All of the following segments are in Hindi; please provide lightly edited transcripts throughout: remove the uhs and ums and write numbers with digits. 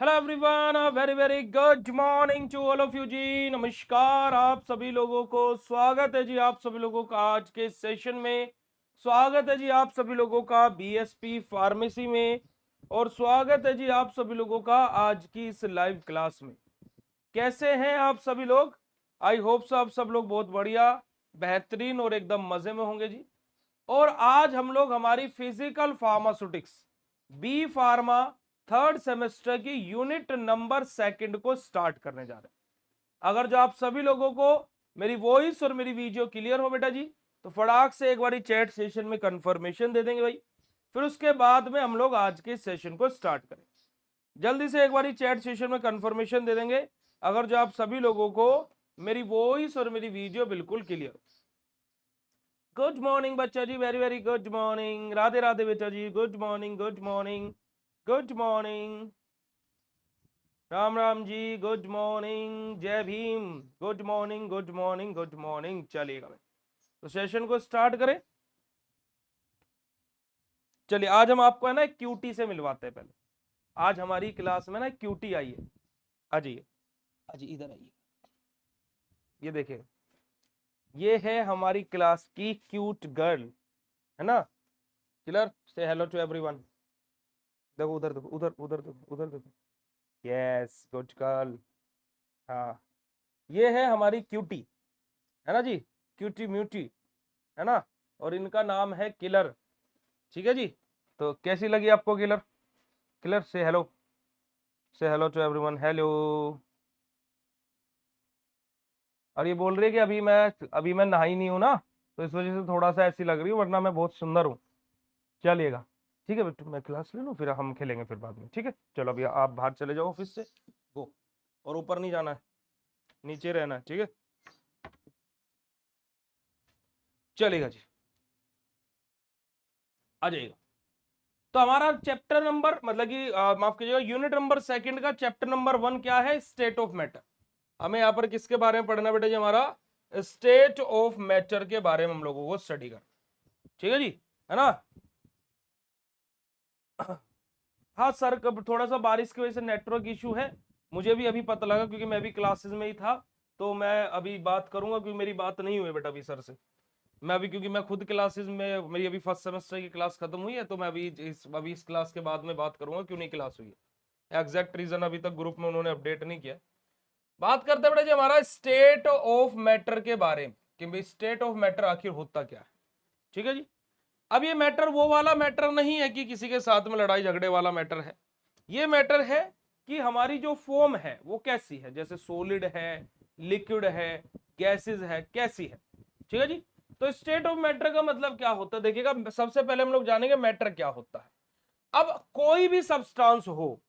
Hello everyone, very very good morning to all of you जी। नमस्कार आप सभी लोगों को, स्वागत है जी आप सभी लोगों का आज के सेशन में। स्वागत है जी आप सभी लोगों का बीएसपी फार्मेसी में, और स्वागत है जी आप सभी लोगों का आज की इस लाइव क्लास में। कैसे हैं आप सभी लोग? आई होप सो आप सब लोग बहुत बढ़िया, बेहतरीन और एकदम मजे में होंगे जी। और आज हम लोग हमारी physical pharmaceutics B pharma third semester की यूनिट नंबर सेकंड को स्टार्ट करने जा रहे हैं। अगर जो आप सभी लोगों को मेरी वॉइस और मेरी वीडियो क्लियर हो बेटा जी, तो फटाक से एक बार चैट सेशन में कंफर्मेशन दे देंगे भाई। फिर उसके बाद में हम लोग आज के सेशन को स्टार्ट करें। जल्दी से एक बार चैट सेशन में कंफर्मेशन दे देंगे अगर जो आप सभी लोगों को मेरी वॉइस और मेरी वीडियो बिल्कुल क्लियर। गुड मॉर्निंग बच्चा जी, very very good morning. Radhe Radhe बेटा जी, good morning good morning good morning. Ram Ram जी, गुड मॉर्निंग, जय Bhim. Good morning good morning good morning. चलिएगा भाई, तो सेशन को स्टार्ट करें। चलिए, आज हम आपको है ना क्यूटी से मिलवाते हैं। पहले आज हमारी क्लास में ना क्यूटी आई है। आ जाइए, आ जाइए, इधर आइए। ये देखिए, ये है हमारी क्लास की क्यूट गर्ल, है ना। किलर से हेलो टू एवरीवन। देखो उधर, देखो उधर, उधर देखो, उधर देखो। Yes, good girl. हाँ, ये है हमारी क्यूटी, है ना जी। क्यूटी म्यूटी, है ना। और इनका नाम है किलर। ठीक है जी। तो कैसी लगी आपको किलर? किलर से हेलो टू एवरीवन, हेलो। और ये बोल रही है कि अभी मैं नहाई नहीं हूं ना, तो इस वजह से थोड़ा सा ऐसी लग रही हूँ, वरना मैं बहुत सुंदर हूँ। चलिएगा, ठीक है बेटू, मैं क्लास ले लूँ, फिर हम खेलेंगे फिर बाद में। ठीक है, चलो अभी आप बाहर चले जाओ ऑफिस से। गो। और ऊपर नहीं जाना है, नीचे रहना है, ठीक है। चलेगा जी, आ जाइएगा। तो हमारा चैप्टर नंबर, मतलब कि माफ कीजिएगा, यूनिट नंबर सेकंड का चैप्टर नंबर 1 क्या है? State of matter. हमें यहाँ पर किसके बारे में पढ़ना बेटा जी? हमारा स्टेट ऑफ मैटर के बारे में हम लोगों को स्टडी कर। ठीक है जी, है ना। हाँ सर, कब थोड़ा सा बारिश की वजह से नेटवर्क इशू है। मुझे भी अभी पता लगा, क्योंकि मैं भी क्लासेस में ही था। तो मैं अभी बात करूंगा, क्योंकि मेरी बात नहीं हुई बेटा अभी सर से। मैं अभी, क्योंकि मैं खुद क्लासेस में, मेरी अभी फर्स्ट सेमेस्टर की क्लास खत्म हुई है, तो मैं अभी इस क्लास के बाद में बात करूंगा क्यों नहीं क्लास हुई है। एग्जैक्ट रीजन अभी तक ग्रुप में उन्होंने अपडेट नहीं किया। बात करते हैं बेटा जी हमारा स्टेट ऑफ मैटर के बारे में, कि भाई स्टेट ऑफ मैटर आखिर होता क्या है। ठीक है जी। अब ये मैटर वो वाला मैटर नहीं है कि किसी के साथ में लड़ाई झगड़े वाला मैटर है। ये मैटर है कि हमारी जो फॉर्म है वो कैसी है, जैसे सॉलिड है, लिक्विड है, गैसेस है, कैसी है। ठीक है जी। तो स्टेट ऑफ मैटर का मतलब क्या होता है, देखिएगा सबसे पहले हम लोग जानेंगे मैटर क्या होता है। अब कोई भी सब्सटेंस हो,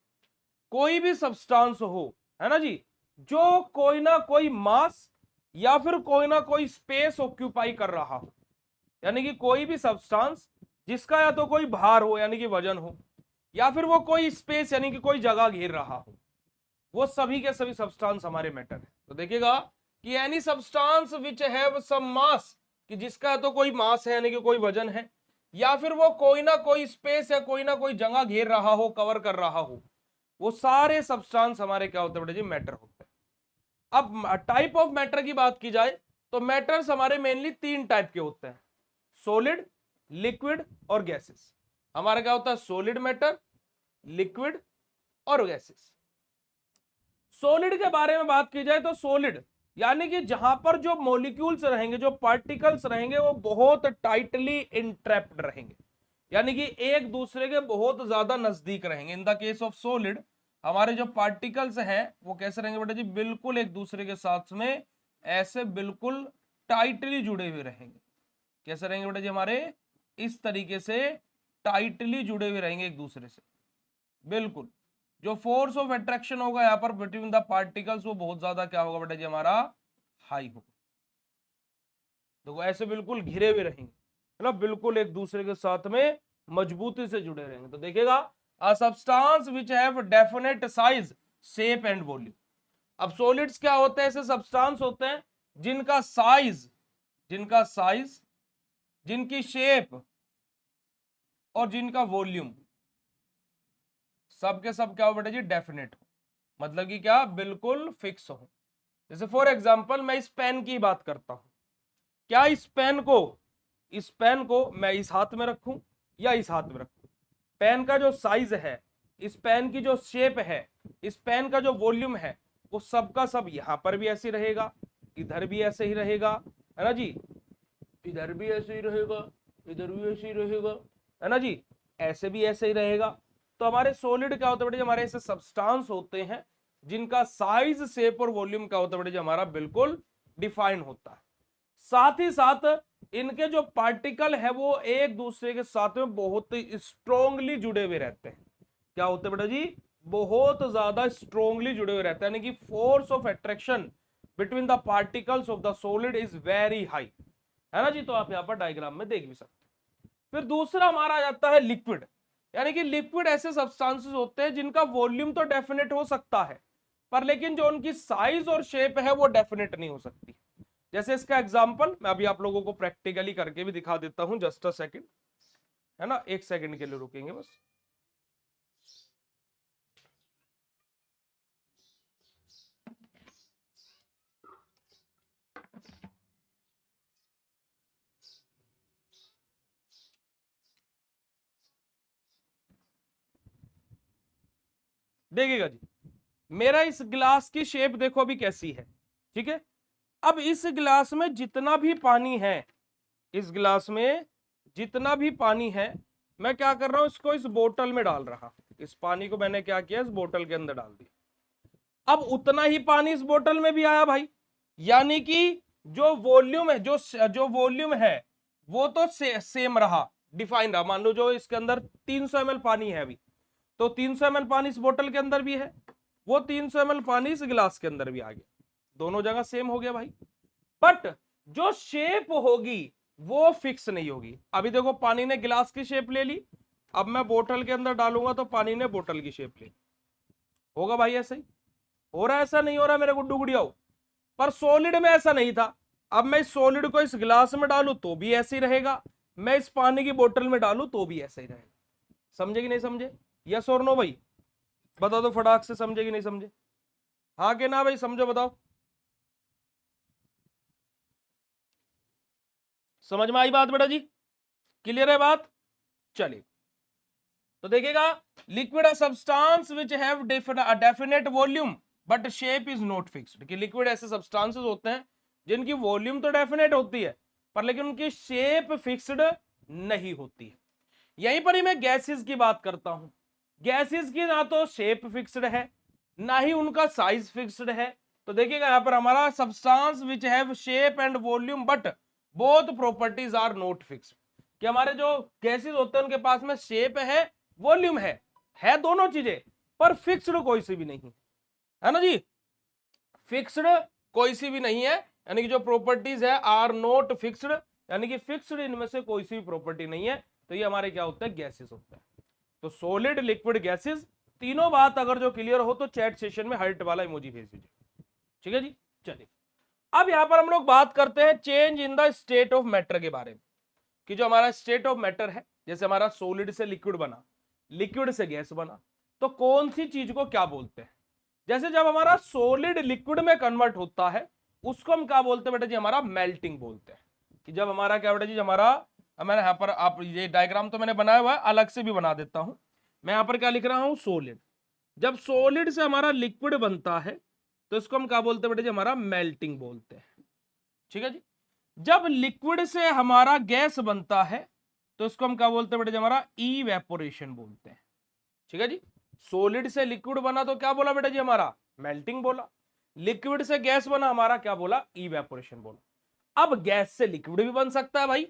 कोई भी सब्सटेंस हो, है ना जी, जो कोई ना कोई मास या फिर कोई ना कोई स्पेस ऑक्यूपाई कर रहा हो, यानी कि कोई भी सब्सटेंस जिसका या तो कोई भार हो यानी कि वजन हो, या फिर वो कोई स्पेस यानी कि कोई जगह घेर रहा हो, वो सभी के सभी सब्सटेंस हमारे मैटर है। तो देखिएगा कि any substance which have some mass, कि जिसका तो कोई मास है यानी कि कोई वजन है, या फिर वो कोई ना कोई स्पेस या कोई ना कोई जगह घेर रहा हो, कवर कर रहा हो, वो सारे सब्सटेंस हमारे क्या होते हैं बेटा जी? मैटर होते हैं। अब टाइप ऑफ मैटर की बात की जाए तो मैटर्स हमारे मेनली 3 टाइप के होते हैं: सॉलिड, लिक्विड और गैसेस। हमारा क्या होता है? सॉलिड मैटर, लिक्विड और गैसेस। सॉलिड के बारे में बात की जाए तो सॉलिड यानी कि जहां पर जो मॉलिक्यूल्स रहेंगे, जो पार्टिकल्स रहेंगे, वो बहुत टाइटली इंट्रैप्ड रहेंगे, यानी कि एक दूसरे के बहुत ज्यादा नजदीक रहेंगे। In the case of solid हमारे जो पार्टिकल्स हैं वो कैसे रहेंगे बेटा जी? बिल्कुल एक दूसरे के साथ में ऐसे बिल्कुल टाइटली जुड़े हुए रहेंगे। कैसे रहेंगे बेटा जी? हमारे इस तरीके से टाइटली जुड़े हुए रहेंगे एक दूसरे से, बिल्कुल। जो फोर्स ऑफ अट्रैक्शन होगा यहाँ पर बिटवीन द पार्टिकल्स, वो बहुत ज्यादा क्या होगा बेटा जी? हमारा हाई होगा। देखो ऐसे बिल्कुल घिरे हुए रहेंगे, है ना, बिल्कुल एक दूसरे के साथ में मजबूती से जुड़े रहेंगे। तो देखिएगा, a substance which have definite size, shape and volume. अब सॉलिड्स क्या होते हैं? ऐसे सब्सटेंस होते हैं जिनका साइज, जिनकी शेप और जिनका वॉल्यूम, सब के सब क्या हो बेटा जी, डेफिनेट हो, मतलब कि क्या, बिल्कुल फिक्स हो। जैसे फॉर एग्जांपल मैं इस पेन की बात करता हूं, क्या इस पेन को मैं इस हाथ में रखूं या इस हाथ में रखूं, पेन का जो साइज है, इस पेन की जो शेप है, इस पेन का जो वॉल्यूम है, वो सबका सब यहां पर भी ऐसे ही रहेगा, इधर भी ऐसे ही रहेगा, है ना जी, इधर भी ऐसे ही रहेगा, इधर भी ऐसे ही रहेगा, है ना जी, ऐसे भी ऐसे ही रहेगा। तो हमारे सॉलिड क्या होते हैं बेटे, हमारे ऐसे सब्सटेंस होते हैं जिनका साइज, शेप और वॉल्यूम क्या होता है बेटे, हमारा बिल्कुल डिफाइन होता है। साथ ही साथ इनके जो पार्टिकल है वो एक दूसरे के साथ में बहुत स्ट्रोंगली जुड़े हुए रहते हैं। क्या होते हैं बेटा जी, बहुत ज्यादा स्ट्रोंगली जुड़े हुए रहते हैं, यानी कि force of attraction between the particles of the solid is very high, है ना जी। तो आप यहां पर डायग्राम में देख भी सकते हैं। फिर दूसरा हमारा आ जाता है लिक्विड, यानी कि लिक्विड ऐसे सब्सटेंसेस होते हैं जिनका वॉल्यूम तो डेफिनेट हो सकता है, पर लेकिन जो उनकी साइज और शेप है वो डेफिनेट नहीं हो सकती। जैसे इसका एग्जांपल मैं अभी आप लोगों को प्रैक्टिकली करके भी दिखा देता हूं, जस्ट अ सेकंड, है ना, एक सेकंड के लिए रुकेंगे बस। देखिएगा जी, मेरा इस ग्लास की शेप देखो अभी कैसी है, ठीक है। अब इस ग्लास में जितना भी पानी है, इस ग्लास में जितना भी पानी है, मैं क्या कर रहा हूं, इसको इस बोतल में डाल रहा, इस पानी को मैंने क्या किया, इस बोतल के अंदर डाल दिया। अब उतना ही पानी इस बोतल में भी आया भाई, यानी कि जो वॉल्यूम है, जो वॉल्यूम है वो तो सेम रहा, डिफाइन रहा। मान लो जो इसके अंदर 300 ml पानी है अभी, तो 300 ml पानी इस बोतल के अंदर भी है, वो 300 ml पानी इस गिलास के अंदर भी आ गया, दोनों जगह सेम हो गया भाई। बट जो शेप होगी वो फिक्स नहीं होगी। अभी देखो पानी ने गिलास की शेप ले ली, अब मैं बोतल के अंदर डालूंगा तो पानी ने बोतल की शेप ले ली, होगा भाई ऐसे ही हो रहा है, ऐसा नहीं हो रहा मेरे गुड्डू गुड़ियाओ। पर सॉलिड में ऐसा नहीं था। अब मैं इस सॉलिड को इस गिलास में डालूं तो भी ऐसे ही रहेगा, मैं इस पानी की बोतल में डालूं तो भी ऐसे ही रहेगा। समझे कि नहीं समझे, यस और नो भाई, बता दो फटाक से, समझे कि नहीं समझे, हाँ कि ना भाई, समझो बताओ, समझ में आई बात बेटा जी, क्लियर है बात। चलिए तो देखिएगा, liquid substance which have definite volume but shape is not fixed, कि लिक्विड ऐसे सब्सटेंसेस होते हैं जिनकी वॉल्यूम तो डेफिनेट होती है पर लेकिन उनकी शेप फिक्स्ड नहीं होती है। यहीं पर ही मैं गैसेस की बात करता हूं, गैसेस की ना तो शेप फिक्स्ड है ना ही उनका साइज फिक्स्ड है। तो देखिएगा यहां पर हमारा substance which have shape and volume but both properties are not fixed, कि हमारे जो गैसेस होते हैं उनके पास में शेप है, वॉल्यूम है दोनों चीजें, पर फिक्स्ड कोई सी भी नहीं है ना जी, फिक्स्ड कोई सी भी नहीं है, यानी कि जो प्रॉपर्टीज है आर नॉट फिक्स्ड, यानी कि फिक्स्ड इनमें से कोई सी भी प्रॉपर्टी नहीं है। तो ये हमारे क्या होता है, गैसेस होता है। तो सॉलिड, लिक्विड, गैसेस, तीनों बात अगर जो क्लियर हो तो चैट सेशन में हार्ट वाला इमोजी भेज दीजिए, ठीक है जी। चलिए अब यहां पर हम लोग बात करते हैं change in the state of matter के बारे में, कि जो हमारा स्टेट ऑफ मैटर है, जैसे हमारा सॉलिड से लिक्विड बना, लिक्विड से गैस बना, तो कौन सी चीज को क्या बोलते हैं। जैसे जब हमारा सॉलिड लिक्विड में कन्वर्ट होता है उसको हम क्या बोलते हैं बेटा जी, हमारा मेल्टिंग बोलते हैं। कि जब हमारा क्या बेटा जी, हमारा, मैंने यहां पर, आप ये डायग्राम तो मैंने बनाया हुआ है, अलग से भी बना देता हूं। मैं यहां पर क्या लिख रहा हूं, सॉलिड, जब सॉलिड से हमारा लिक्विड बनता है तो इसको हम क्या बोलते हैं बेटा जी, हमारा मेल्टिंग बोलते हैं, ठीक है जी। जब लिक्विड से हमारा गैस बनता है तो इसको हम क्या बोलते हैं बेटा जी, हमारा इवेपोरेशन बोलते हैं, ठीक है जी। सॉलिड से लिक्विड बना तो क्या बोला बेटा जी, हमारा मेल्टिंग बोला, लिक्विड से गैस बना हमारा क्या बोला, इवेपोरेशन बोला। अब गैस से लिक्विड भी बन सकता है भाई,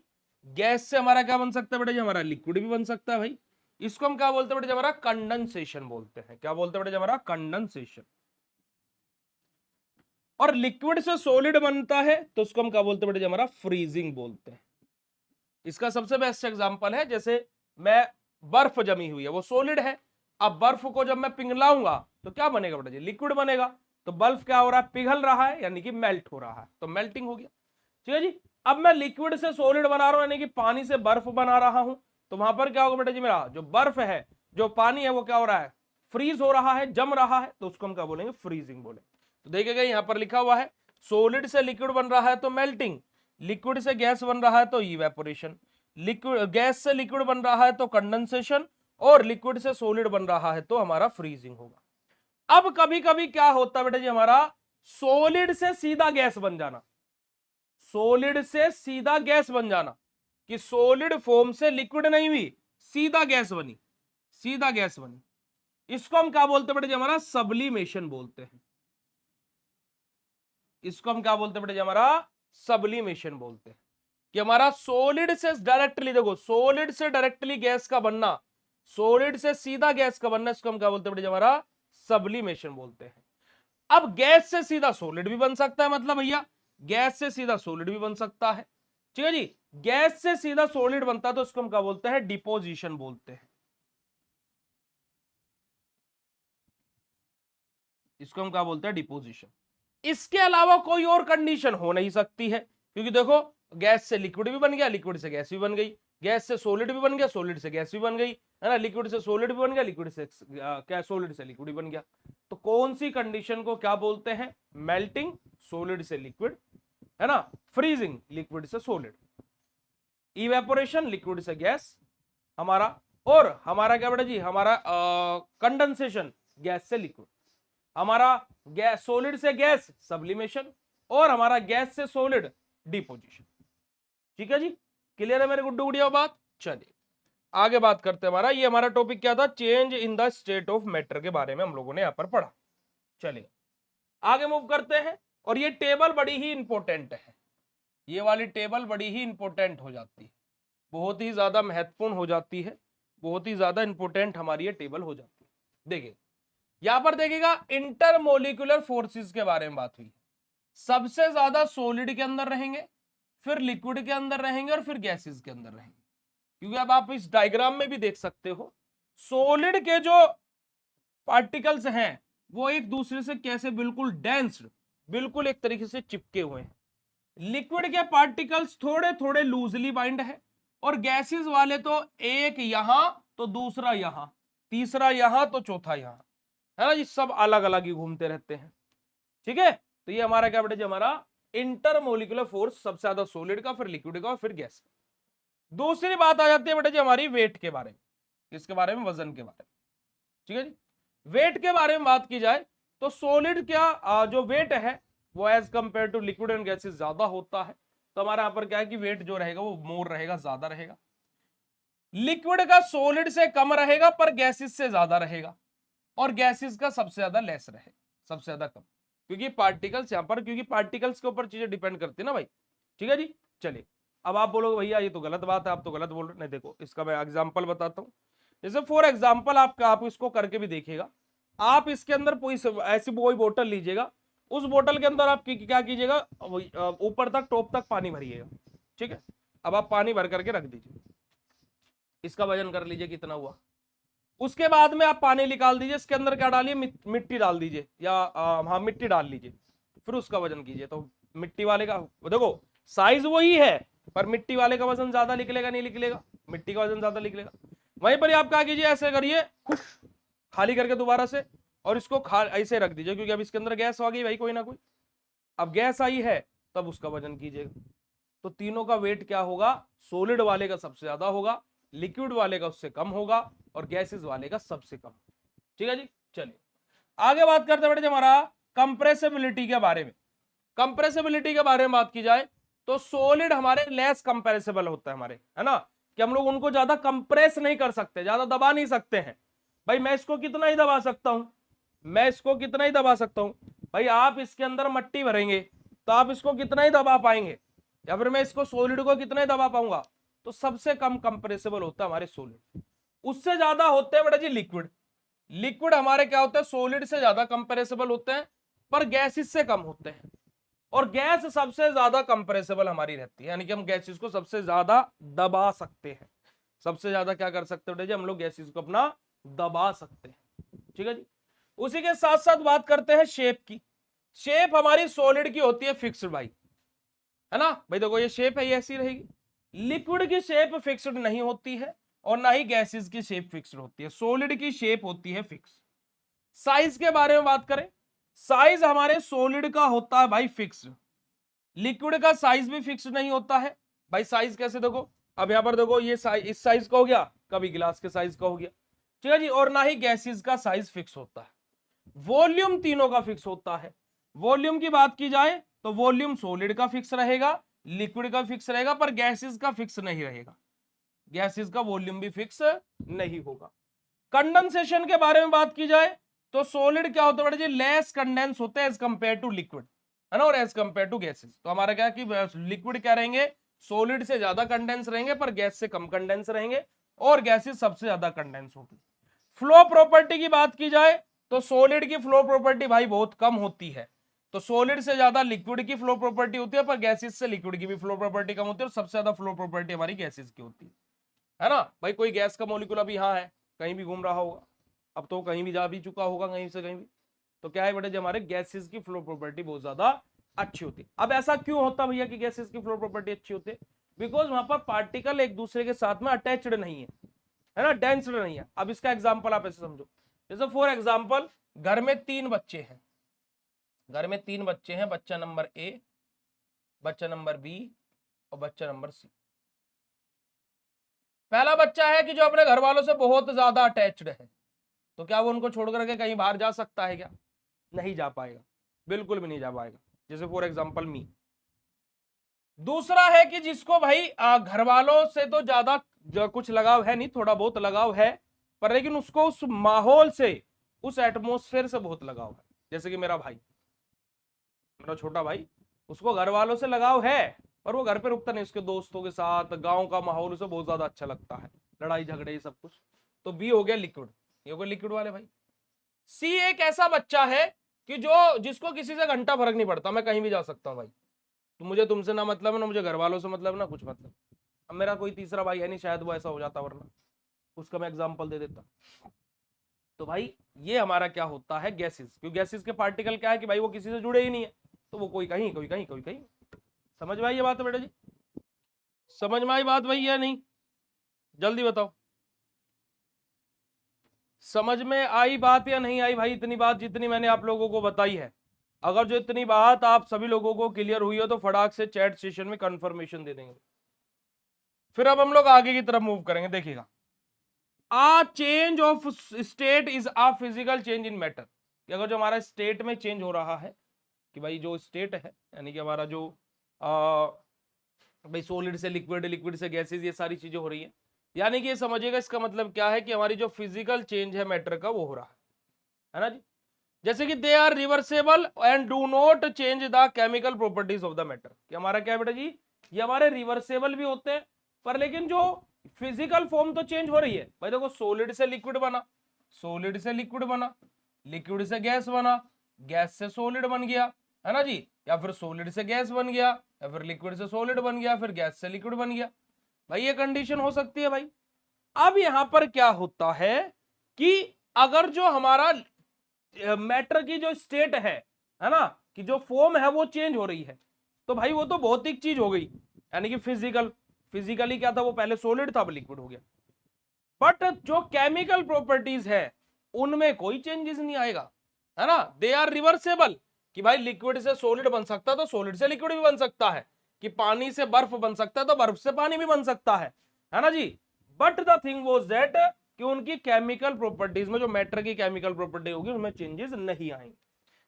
गैस से हमारा क्या बन सकता है बेटा जी, हमारा लिक्विड भी बन सकता है भाई। इसको हम क्या बोलते हैं बेटा जी, हमारा कंडेंसेशन बोलते हैं। क्या बोलते हैं बेटा जी, हमारा कंडेंसेशन। और लिक्विड से सॉलिड बनता है तो उसको हम क्या बोलते हैं बेटा जी, हमारा फ्रीजिंग बोलते हैं। इसका सबसे बेस्ट एग्जांपल है, जैसे मैं, बर्फ जमी हुई है वो सॉलिड है, अब बर्फ को जब मैं पिघलाऊंगा तो क्या बनेगा बेटा जी, लिक्विड बनेगा। तो बर्फ क्या हो रहा है, पिघल रहा है, यानी कि मेल्ट हो रहा है, तो मेल्टिंग हो गया, ठीक है जी। अब मैं लिक्विड से सॉलिड बना रहा हूं, यानी कि पानी से बर्फ बना रहा हूं, तो वहां पर क्या होगा बेटा जी, मेरा जो बर्फ है, जो पानी है, वो क्या हो रहा है, फ्रीज हो रहा है, जम रहा है, तो उसको हम क्या बोलेंगे, फ्रीजिंग बोले। तो देखिएगा यहां पर लिखा हुआ है सॉलिड से लिक्विड बन रहा है तो मेल्टिंग, लिक्विड से गैस बन रहा है तो इवेपोरेशन, लिक्विड गैस से लिक्विड बन रहा है तो कंडेंसेशन, और लिक्विड से सॉलिड बन रहा है तो हमारा फ्रीजिंग होगा। अब कभी कभी क्या होता है बेटा जी, हमारा सॉलिड से सीधा गैस बन जाना, सॉलिड से सीधा गैस बन जाना, कि सॉलिड फॉर्म से लिक्विड नहीं हुई, सीधा गैस बनी, सीधा गैस बनी, इसको हम क्या बोलते हैं बेटा जी, हमारा सब्लिमेशन बोलते हैं। इसको हम क्या बोलते हैं बेटा जी, हमारा सब्लिमेशन बोलते हैं, कि हमारा सॉलिड से डायरेक्टली, देखो सॉलिड से डायरेक्टली गैस का बनना, सॉलिड से सीधा गैस का बनना, इसको हम क्या बोलते हैं बेटा जी, हमारा सब्लिमेशन बोलते हैं। अब गैस से सीधा सॉलिड भी बन सकता है, मतलब भैया गैस से सीधा सॉलिड भी बन सकता है, ठीक है जी। गैस से सीधा सॉलिड बनता है तो इसको हम क्या बोलते हैं, डिपोजिशन बोलते हैं, इसको हम क्या बोलते हैं, डिपोजिशन। इसके अलावा कोई और कंडीशन हो नहीं सकती है, क्योंकि देखो गैस से लिक्विड भी बन गया, लिक्विड से गैस भी बन गई, गैस से सॉलिड भी बन गया, सॉलिड से गैस भी बन गई, है ना, लिक्विड से सॉलिड भी बन गया, लिक्विड से क्या सॉलिड से लिक्विड भी बन गया। तो कौन सी कंडीशन को क्या बोलते हैं, मेल्टिंग, सॉलिड से लिक्विड, है ना, फ्रीजिंग, लिक्विड से सॉलिड, इवेपोरेशन, लिक्विड से गैस हमारा, और हमारा क्या बेटा जी, हमारा कंडेंसेशन, गैस से लिक्विड, हमारा गैस सॉलिड से गैस सब्लिमेशन, और हमारा गैस से सॉलिड डिपोजिशन। ठीक है जी, क्लियर है मेरे गुड्डू गुड़िया बात। चलिए आगे बात करते हैं, हमारा ये हमारा टॉपिक क्या था, change in the state of matter के बारे में हम लोगों ने यहां पर पढ़ा। चलिए आगे मूव करते हैं, और ये टेबल बड़ी ही इंपॉर्टेंट है, ये वाली टेबल बड़ी ही इंपॉर्टेंट हो जाती है, बहुत ही ज्यादा महत्वपूर्ण हो जाती है, बहुत ही ज्यादा इंपॉर्टेंट हमारी ये टेबल हो जाती है। देखिए यहां पर देखिएगा इंटरमोलिकुलर फोर्सेस के बारे में बात हुई, सबसे ज्यादा सॉलिड के अंदर रहेंगे, फिर लिक्विड के अंदर रहेंगे, और फिर गैसेस के अंदर रहेंगे। क्योंकि अब आप इस डायग्राम में भी देख सकते हो सॉलिड के जो पार्टिकल्स हैं वो एक दूसरे से कैसे बिल्कुल डेंस्ड, बिल्कुल एक तरीके से चिपके हुए हैं। लिक्विड के पार्टिकल्स थोड़े थोड़े लूजली बाइंड है, और गैसेस वाले तो एक यहां तो दूसरा यहां, तीसरा यहां तो चौथा यहां, है ना जी, सब अलग अलग ही घूमते रहते हैं। ठीक है, तो ये हमारा क्या बेटा जी, हमारा इंटरमोलिकुलर फोर्स, सबसे ज्यादा सॉलिड का, फिर लिक्विड का, फिर गैस का। दूसरी बात आ जाती है बेटा जी हमारी वेट के बारे में, किसके बारे में, वजन के बारे में। ठीक है जी, वेट के बारे में बात की जाए तो सॉलिड क्या जो वेट है वो as compare to liquid and gases ज्यादा होता है, तो हमारा यहाँ पर क्या है कि वेट जो रहेगा वो मोर रहेगा, ज्यादा रहेगा। लिक्विड का सॉलिड से कम रहेगा पर गैसेस से ज्यादा रहेगा, और गैसेस का सबसे ज्यादा लेस रहेगा, सबसे ज्यादा कम, क्योंकि पार्टिकल्स यहाँ पर, क्योंकि पार्टिकल्स के ऊपर चीजें डिपेंड करती है ना भाई। ठीक है जी, चलिए अब आप बोलोगे भैया ये तो गलत बात है, आप तो गलत बोल रहे। नहीं देखो इसका मैं एग्जांपल बताता हूँ, जैसे फॉर एग्जांपल आप इसको करके भी देखिएगा। आप इसके अंदर कोई ऐसी कोई बोतल लीजिएगा, उस बोतल के अंदर आप क्या कीजिएगा, ऊपर तक टॉप तक पानी भरिएगा। ठीक है, अब आप पानी भर करके रख दीजिए, इसका वजन कर लीजिए कितना हुआ। उसके बाद में आप पानी निकाल दीजिए, इसके अंदर क्या डालिए, मिट्टी डाल दीजिए, या हाँ मिट्टी डाल लीजिए, फिर उसका वजन कीजिए। तो मिट्टी वाले का देखो साइज वही है, पर मिट्टी वाले का वजन ज्यादा निकलेगा, नहीं निकलेगा, मिट्टी का वजन ज्यादा निकलेगा। वहीं पर आप क्या कीजिए, ऐसे करिए, खाली करके दोबारा से, और इसको ऐसे रख दीजिए, क्योंकि अब इसके अंदर गैस आ गई भाई कोई ना कोई, अब गैस आई है तब उसका वजन कीजिएगा। तो तीनों का वेट क्या होगा, सॉलिड वाले का सबसे ज्यादा होगा, लिक्विड वाले का उससे कम होगा, और गैसेस वाले का सबसे कम। ठीक है जी, चलिए आगे बात करते हैं बेटे हमारा कंप्रेसिबिलिटी के बारे में। कंप्रेसिबिलिटी के बारे में बात की जाए तो सॉलिड हमारे लेस कंप्रेसिबल होता है हमारे, है ना, कि हम लोग उनको ज्यादा कंप्रेस नहीं कर सकते, ज्यादा दबा नहीं सकते हैं। भाई मैं इसको कितना ही दबा सकता हूं, मैं इसको कितना ही दबा सकता हूं। भाई आप इसके अंदर मट्टी भरेंगे तो आप इसको कितना ही दबा पाएंगे, या फिर मैं इसको सॉलिड को कितना ही दबा पाऊंगा। तो सबसे कम कंप्रेसिबल होता है हमारे सॉलिड, उससे ज्यादा होते हैं बेटा जी लिक्विड। लिक्विड हमारे क्या होते हैं, सॉलिड से ज्यादा कंप्रेसिबल होते हैं, पर गैसेस से कम होते हैं, और गैस सबसे ज्यादा कंप्रेसिबल हमारी रहती है, यानी कि हम गैसेस को सबसे ज्यादा दबा सकते हैं, सबसे ज्यादा क्या कर सकते हैं हम लोग, गैसेस को अपना दबा सकते हैं। ठीक है जी, उसी के साथ साथ बात करते हैं शेप की। शेप हमारी सॉलिड की होती है फिक्स्ड भाई, है ना भाई, देखो ये शेप है, ये ऐसी रहेगी। लिक्विड की शेप फिक्स्ड नहीं होती है, और ना ही गैसेस की शेप फिक्स्ड होती है, सॉलिड की शेप होती है फिक्स। साइज के बारे में बात करें, साइज हमारे सॉलिड का होता है भाई फिक्स्ड, लिक्विड का साइज भी फिक्स नहीं होता है भाई। साइज कैसे देखो, अब यहां पर देखो ये साइज इस साइज का हो गया, कभी गिलास के साइज का हो गया, ठीक है जी। और ना ही गैसेस का साइज फिक्स होता है, वॉल्यूम तीनों का फिक्स होता है। वॉल्यूम की बात की जाए तो वॉल्यूम सॉलिड का फिक्स रहेगा, लिक्विड का फिक्स रहेगा, पर गैसेस का फिक्स नहीं रहेगा, गैसेस का वॉल्यूम भी फिक्स नहीं होगा। कंडेंसेशन के बारे में बात की जाए तो सॉलिड क्या होता है बेटा जी, लेस कंडेंस होते हैं एज कंपेयर टू लिक्विड, है ना, और एज कंपेयर टू गैसेस। तो हमारा क्या कि लिक्विड क्या रहेंगे, सॉलिड से ज्यादा कंडेंस रहेंगे पर गैस से कम कंडेंस रहेंगे, और गैसेस सबसे ज्यादा कंडेंस होगी। फ्लो प्रॉपर्टी की बात की जाए तो सॉलिड की फ्लो प्रॉपर्टी भाई बहुत कम होती है, तो सॉलिड से ज्यादा लिक्विड की फ्लो प्रॉपर्टी होती है, पर गैसेस से लिक्विड की भी फ्लो प्रॉपर्टी कम होती है, और सबसे ज्यादा फ्लो प्रॉपर्टी हमारी गैसेस की होती है ना भाई। कोई गैस का मॉलिक्यूल अभी यहाँ है, कहीं भी घूम रहा होगा, अब तो कहीं भी जा भी चुका होगा कहीं से कहीं भी, तो क्या है बेटा जी, हमारे गैसेस की फ्लो प्रॉपर्टी बहुत ज्यादा अच्छी होती है। अब ऐसा क्यों होता भैया कि गैसेस की फ्लो प्रॉपर्टी अच्छी होती है, बिकॉज वहां पर पार्टिकल एक दूसरे के साथ में अटैच्ड नहीं है ना, डेंस्ड नहीं है। अब इसका एग्जांपल आप ऐसे समझो, जैसे फॉर एग्जांपल घर में 3 बच्चे हैं, घर में 3 बच्चे हैं, बच्चा नंबर ए, बच्चा नंबर बी और बच्चा नंबर सी। पहला बच्चा है कि जो अपने घर वालों से बहुत ज्यादा अटैच्ड है, तो क्या वो उनको छोड़ करके कहीं बाहर जा सकता है क्या, नहीं जा पाएगा, बिल्कुल भी नहीं जा पाएगा, जैसे फॉर एग्जांपल मी। दूसरा है कि जिसको भाई घर वालों से तो ज्यादा कुछ लगाव है नहीं, थोड़ा बहुत लगाव है, पर लेकिन उसको उस माहौल से, उस एटमोस्फेयर से बहुत लगाव है, जैसे कि मेरा भाई, मेरा छोटा भाई, उसको घर वालों से लगाव है, पर वो घर पे रुकता नहीं, उसके दोस्तों के साथ गांव का माहौल उसे बहुत ज्यादा अच्छा लगता है, लड़ाई झगड़े ये सब कुछ। तो बी हो गया लिक्विड, ये हो गया लिक्विड वाले भाई। सी एक ऐसा बच्चा है कि जो जिसको किसी से घंटा फर्क नहीं पड़ता, मैं कहीं भी जा सकता हूँ भाई, तो मुझे तुमसे ना मतलब, ना मुझे घर वालों से मतलब, ना कुछ मतलब। अब मेरा कोई तीसरा भाई है नहीं, शायद वो ऐसा हो जाता, वरना उसका मैं एग्जांपल दे देता। तो भाई ये हमारा क्या होता है, गैसेस, क्योंकि गैसेस के पार्टिकल क्या है कि भाई वो किसी से जुड़े ही नहीं है, तो वो कोई कहीं कोई कहीं कोई कहीं। समझ में आई ये बात है बेटा जी, समझ में आई बात भाई या नहीं, जल्दी बताओ, समझ में आई बात या नहीं आई भाई। इतनी बात जितनी मैंने आप लोगों को बताई है, अगर जो इतनी बात आप सभी लोगों को क्लियर हुई हो तो फटाक से चैट सेशन में कंफर्मेशन दे देंगे। फिर अब हम लोग आगे की तरफ मूव करेंगे, देखिएगा। A change of state is a physical change in matter, अगर जो हमारा स्टेट में चेंज हो रहा है, कि भाई जो स्टेट है यानी कि हमारा जो भाई सॉलिड से लिक्विड, लिक्विड से गैसेस, ये सारी चीजें हो रही है, यानी कि ये समझिएगा इसका मतलब क्या है कि हमारी जो फिजिकल चेंज है मैटर का वो हो रहा है ना जी। जैसे कि they are reversible and do not change the chemical properties of the matter, कि हमारा क्या है बेटा जी, ये हमारे रिवर्सेबल भी होते हैं, पर लेकिन जो फिजिकल फॉर्म तो चेंज हो रही है भाई। देखो सॉलिड से लिक्विड बना, सॉलिड से लिक्विड बना, लिक्विड से गैस बना, गैस से सॉलिड बन गया, है ना जी, या फिर सॉलिड से गैस बन गया, या फिर लिक्विड से सॉलिड बन गया, फिर गैस से लिक्विड बन गया भाई, ये कंडीशन हो सकती है भाई। अब यहां पर क्या होता है कि अगर जो हमारा मैटर की जो स्टेट है ना, कि जो फॉर्म है वो चेंज हो रही है, तो भाई वो तो भौतिक चीज हो गई, यानी कि फिजिकल, फिजिकली क्या था, वो पहले सॉलिड था अब लिक्विड हो गया। बट जो केमिकल प्रॉपर्टीज है उनमें कोई चेंजेस नहीं आएगा, है ना, दे आर रिवर्सेबल, कि भाई लिक्विड से सॉलिड बन सकता है तो सॉलिड से लिक्विड भी बन सकता है, कि पानी से बर्फ बन सकता है तो बर्फ से पानी भी बन सकता है ना जी। But the thing was that कि उनकी केमिकल प्रॉपर्टीज में, जो मैटर की केमिकल प्रॉपर्टी होगी उनमें चेंजेस नहीं आएंगे।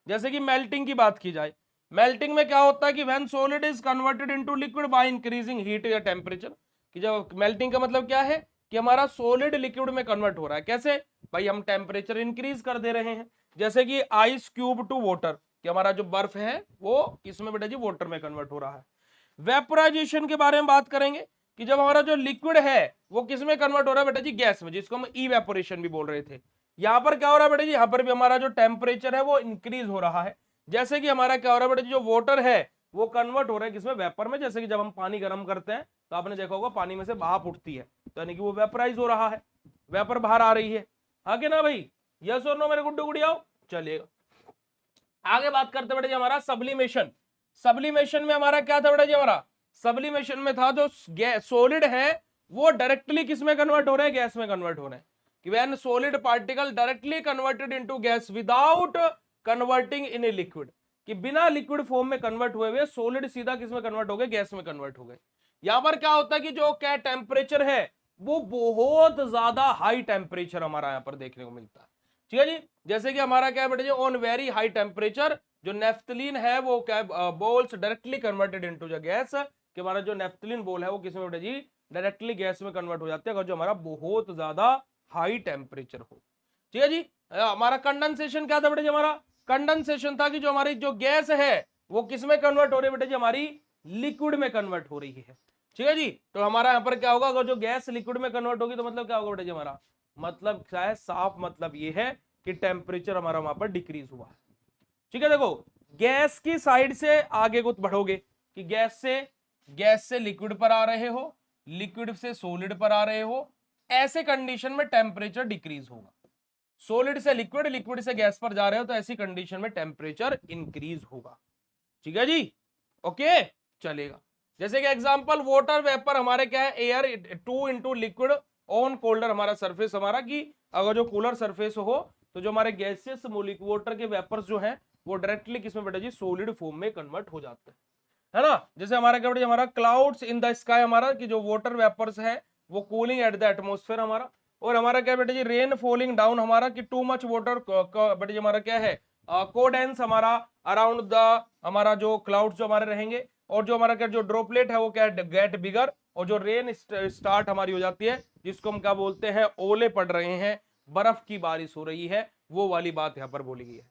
जैसे कि मेल्टिंग की बात की जाए, मेल्टिंग में क्या होता है कि when solid is converted into liquid by increasing heat या टेम्परेचर, कि जो मेल्टिंग का मतलब क्या है कि हमारा सॉलिड लिक्विड में कन्वर्ट हो रहा है, कैसे भाई, हम टेम्परेचर इंक्रीज कर दे रहे हैं, जैसे कि आइस क्यूब टू वाटर, कि हमारा जो बर्फ है वो किसमें बेटा जी, वाटर में कन्वर्ट हो रहा है। वेपोराइजेशन के बारे में बात करेंगे कि जब हमारा जो लिक्विड है वो किस में कन्वर्ट हो रहा है बेटा जी, गैस में, जिसको हम इवेपोरेशन भी बोल रहे थे। यहां पर क्या हो रहा है बेटा जी, यहां पर भी हमारा जो टेम्परेचर है वो इंक्रीज हो रहा है, जैसे कि हमारा क्या हो रहा है बेटा जी, जो वाटर है वो कन्वर्ट हो रहा है किसमें, वेपर में। जैसे कि जब हम पानी गर्म करते हैं तो आपने देखा होगा पानी में से भाप उठती है, तो यानी कि वो वेपराइज हो रहा है, वेपर बाहर आ रही है, आगे ना भाई, यस और नो मेरे गुड्डू गुड़ियाओ, चलिएगा आगे बात करते बेटा जी हमारा सब्लिमेशन। सब्लिमेशन में हमारा क्या था बेटा जी, हमारा सब्लिमेशन में था जो सॉलिड है वो डायरेक्टली किस में कन्वर्ट हो रहे हैं, गैस में कन्वर्ट हो रहे हैं, कि when solid particle directly converted into gas without converting in a liquid, कि बिना लिक्विड फॉर्म में कन्वर्ट हुए सॉलिड सीधा किस में कन्वर्ट हो गए, गैस में कन्वर्ट हो गए। यहां पर क्या होता है कि जो क्या टेम्परेचर है वो बहुत ज्यादा हाई टेम्परेचर हमारा यहां पर देखने को मिलता है। ठीक है जी, जैसे कि हमारा क्या बेटा जी, ऑन वेरी हाई टेम्परेचर जो नेफ्थलीन है वो क्या बोल्स directly converted into the gas, कि हमारा जो नेफ्थलीन बोल है वो किस में बेटा जी, डायरेक्टली गैस में कन्वर्ट हो जाते हैं अगर जो हमारा बहुत ज्यादा हाई टेम्परेचर हो। ठीक है जी, हमारा कंडेंसेशन क्या था बेटा जी, हमारा कंडेंसेशन था कि जो हमारी जो गैस है वो किस में कन्वर्ट हो रही है बेटा जी, हमारी लिक्विड में कन्वर्ट हो रही है। ठीक है जी, तो हमारा यहाँ पर क्या होगा, अगर जो गैस लिक्विड में कन्वर्ट होगी तो मतलब क्या होगा बेटा जी हमारा, मतलब क्या है, साफ मतलब ये है कि टेम्परेचर हमारा वहां पर डिक्रीज हुआ है। ठीक है, देखो गैस की साइड से आगे को बढ़ोगे कि गैस से लिक्विड पर आ रहे हो, लिक्विड से सॉलिड पर आ रहे हो, ऐसे कंडीशन में टेम्परेचर डिक्रीज होगा। सॉलिड से लिक्विड, लिक्विड से गैस पर जा रहे हो तो ऐसी कंडीशन में टेम्परेचर इंक्रीज होगा। ठीक है जी, ओके चलेगा। जैसे कि एग्जांपल वाटर वेपर हमारे क्या है, air 2 into liquid on colder हमारा सरफेस, हमारा कि अगर जो कूलर सरफेस हो तो जो हमारे गैसेस वाटर के वेपर्स जो हैं वो डायरेक्टली किसमें बेटा जी, सॉलिड फॉर्म में कन्वर्ट हो जाते हैं, है ना। जैसे हमारा क्या बेटा जी, हमारा क्लाउड्स इन द स्काई, हमारा कि जो वाटर वेपर्स है वो कूलिंग एट द एटमोस्फेयर हमारा, और हमारा क्या बेटा जी, रेन फॉलिंग डाउन हमारा कि टू मच वाटर बेटा जी हमारा क्या है, कोडेंस हमारा अराउंड द हमारा जो क्लाउड्स जो हमारे रहेंगे, और जो हमारा क्या जो ड्रॉपलेट है वो क्या है, गेट बिगर, और जो रेन स्टार्ट हमारी हो जाती है जिसको हम क्या बोलते हैं, ओले पड़ रहे हैं, बर्फ की बारिश हो रही है, वो वाली बात यहाँ पर बोली गई है।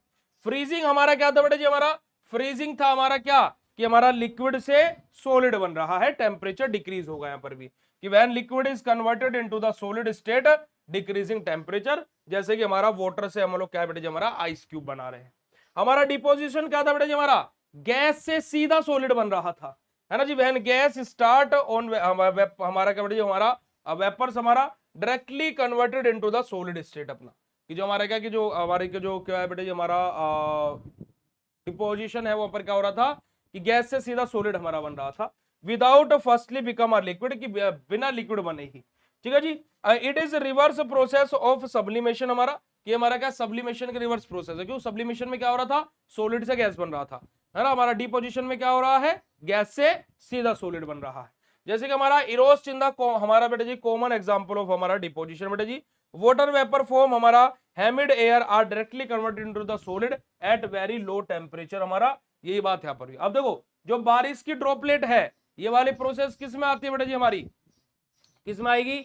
फ्रीजिंग हमारा क्या था बेटा जी, हमारा फ्रीजिंग था हमारा क्या, कि हमारा लिक्विड से सॉलिड बन रहा है, टेम्परेचर डिक्रीज होगा यहाँ पर भी, कि when liquid is converted into the solid state decreasing temperature, जैसे कि हमारा वाटर से हम लोग क्या बेटा जी, हमारा आइस क्यूब बना रहे हैं। हमारा डिपोजिशन क्या था बेटा जी, हमारा गैस से सीधा सॉलिड बन रहा था, है ना जी, व्हेन गैस स्टार्ट ऑन हमारा क्या बेटा जी, हमारा वेपर्स हमारा directly converted into the solid state अपना, कि जो हमारा क्या कि जो हमारे के जो क्या है बेटा जी, हमारा डिपोजिशन है वो पर क्या हो रहा था कि गैस से सीधा सॉलिड हमारा बन रहा था, without firstly become a liquid, की बिना लिक्विड बने ही। ठीक है जी, it is reverse process of sublimation हमारा, कि हमारा क्या सब्लिमेशन का रिवर्स प्रोसेस है, क्यों सब्लिमेशन में क्या हो रहा था, सॉलिड से गैस बन रहा था, है ना। हमारा डिपोजिशन में क्या हो रहा है, गैस से सीधा सॉलिड बन रहा है। जैसे कि हमारा इरोस्ट इन द हमारा बेटा जी कॉमन एग्जांपल ऑफ हमारा डिपोजिशन बेटा जी, वाटर वेपर फॉर्म हमारा humid air are directly converted into the solid at very low temperature, हमारा यही बात यहां पर भी। अब देखो जो बारिश की ड्रॉपलेट है ये वाली प्रोसेस किस में आती है बेटा जी, हमारी किस में आएगी,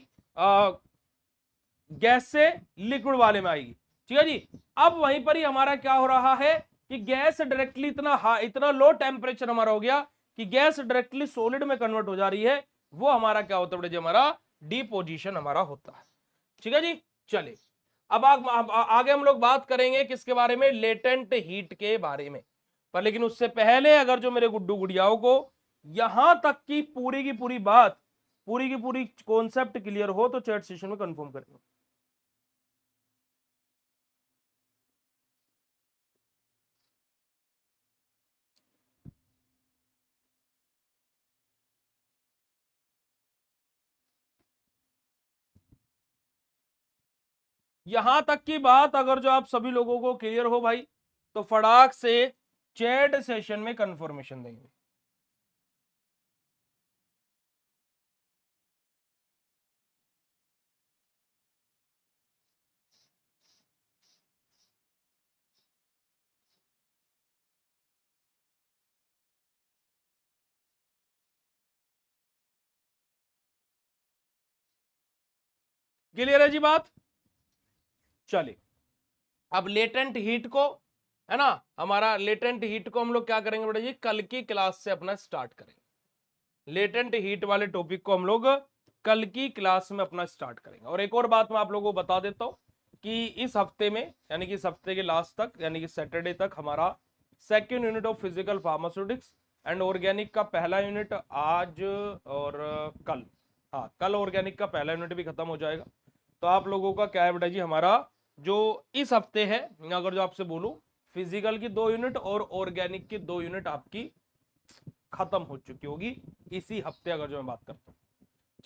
गैस से लिक्विड वाले में आएगी। ठीक है जी, अब वहीं पर ही हमारा क्या हो रहा है कि गैस डायरेक्टली इतना लो टेम्परेचर हमारा हो गया कि गैस डायरेक्टली सॉलिड में कन्वर्ट हो जा रही है, वो हमारा क्या होता है बेटा जी, हमारा डिपोजिशन हमारा होता है। ठीक है जी, चलिए अब आगे हम लोग बात करेंगे किसके बारे में, लेटेंट हीट के बारे में, पर लेकिन उससे पहले अगर जो मेरे गुड्डू गुड़ियाओं को यहां तक की पूरी बात पूरी की पूरी कॉन्सेप्ट क्लियर हो तो चैट सेशन में कंफर्म करेंगे। यहां तक की बात अगर जो आप सभी लोगों को क्लियर हो भाई तो फटाक से चैट सेशन में कंफर्मेशन देंगे। क्लियर है जी बात, चलिए अब लेटेंट हीट को, है ना, हमारा लेटेंट हीट को हम लोग क्या करेंगे बेटा जी, कल की क्लास से अपना स्टार्ट करेंगे। लेटेंट हीट वाले टॉपिक को हम लोग कल की क्लास में अपना स्टार्ट करेंगे। और एक और बात मैं आप लोगों को बता देता हूं कि इस हफ्ते में यानी कि इस हफ्ते के लास्ट तक यानी कि सैटरडे तक हमारा second unit of physical pharmaceutics and organic का पहला यूनिट आज और कल, हाँ कल ऑर्गेनिक का पहला यूनिट भी खत्म हो जाएगा। तो आप लोगों का क्या है बेटा जी, हमारा जो इस हफ्ते है अगर जो आपसे बोलूं फिजिकल की 2 यूनिट और ऑर्गेनिक की 2 यूनिट आपकी खत्म हो चुकी होगी इसी हफ्ते अगर जो मैं बात करता हूं।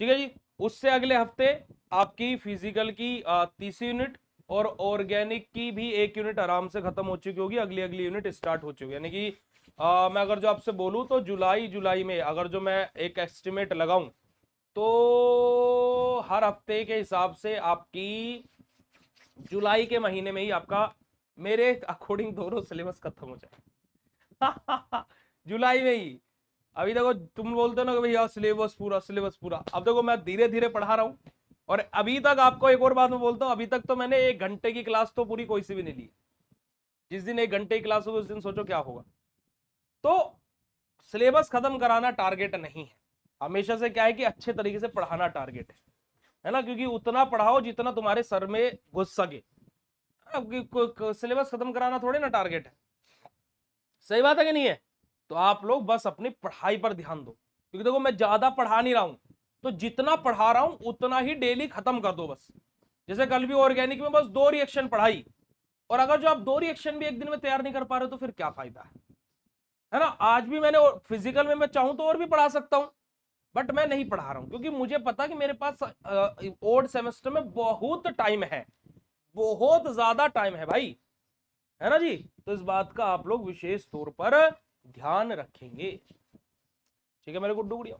ठीक है जी, उससे अगले हफ्ते आपकी फिजिकल की 30 यूनिट और ऑर्गेनिक की भी 1 यूनिट आराम से खत्म हो चुकी होगी, अगली अगली यूनिट स्टार्ट हो चुकी है। यानी कि मैं अगर जो आपसे बोलूं तो जुलाई में अगर जो मैं एक एस्टिमेट लगाऊं तो हर हफ्ते के हिसाब से आपकी जुलाई के महीने में ही आपका मेरे अकॉर्डिंग दोनों सिलेबस खत्म हो जाए। जुलाई में ही। अभी देखो तुम बोलते हो ना कि भैया सिलेबस पूरा सिलेबस पूरा, अब देखो मैं धीरे धीरे पढ़ा रहा हूं। और अभी तक आपको एक और बात मैं बोलता हूं, अभी तक तो मैंने 1 घंटे की क्लास तो पूरी कोई सी भी नहीं ली। जिस दिन 1 घंटे की क्लास होगी उस दिन सोचो क्या होगा। तो सिलेबस खत्म कराना टारगेट नहीं है, हमेशा से क्या है कि अच्छे तरीके से पढ़ाना टारगेट है ना, क्योंकि उतना पढ़ाओ जितना तुम्हारे सर में घुस सके। सिलेबस खत्म कराना थोड़े ना टारगेट है, सही बात है कि नहीं है। तो आप लोग बस अपनी पढ़ाई पर ध्यान दो, क्योंकि देखो मैं ज्यादा पढ़ा नहीं रहा हूं, तो जितना पढ़ा रहा हूं उतना ही डेली खत्म कर दो बस। जैसे कल भी ऑर्गेनिक में बस 2 रिएक्शन पढ़ाई, और अगर जो आप 2 रिएक्शन भी एक दिन में तैयार नहीं कर पा रहे हो तो फिर क्या फायदा है ना। आज भी मैंने फिजिकल में मैं चाहूं तो और भी पढ़ा सकता हूं, बट मैं नहीं पढ़ा रहा हूं क्योंकि मुझे पता कि मेरे पास ओल्ड सेमेस्टर में बहुत टाइम है, बहुत ज्यादा टाइम है भाई, है ना जी। तो इस बात का आप लोग विशेष तौर पर ध्यान रखेंगे, ठीक है मेरे गुड्डू गुड़िया।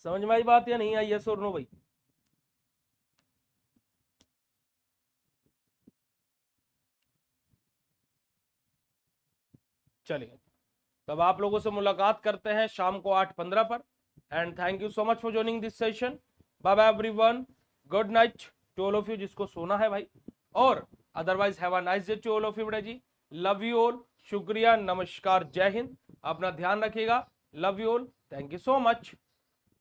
समझ में आई बात या नहीं आई, यस और नो भाई। चलिए, तब आप लोगों से मुलाकात करते हैं शाम को 8:15 पर। And thank you so much for joining this session. Bye bye everyone, good night to all of you जिसको सोना है भाई, और otherwise have a nice day to all of you बेटा जी। लव यू ऑल, शुक्रिया, नमस्कार, जय हिंद, अपना ध्यान रखिएगा। Love you all, thank you so much.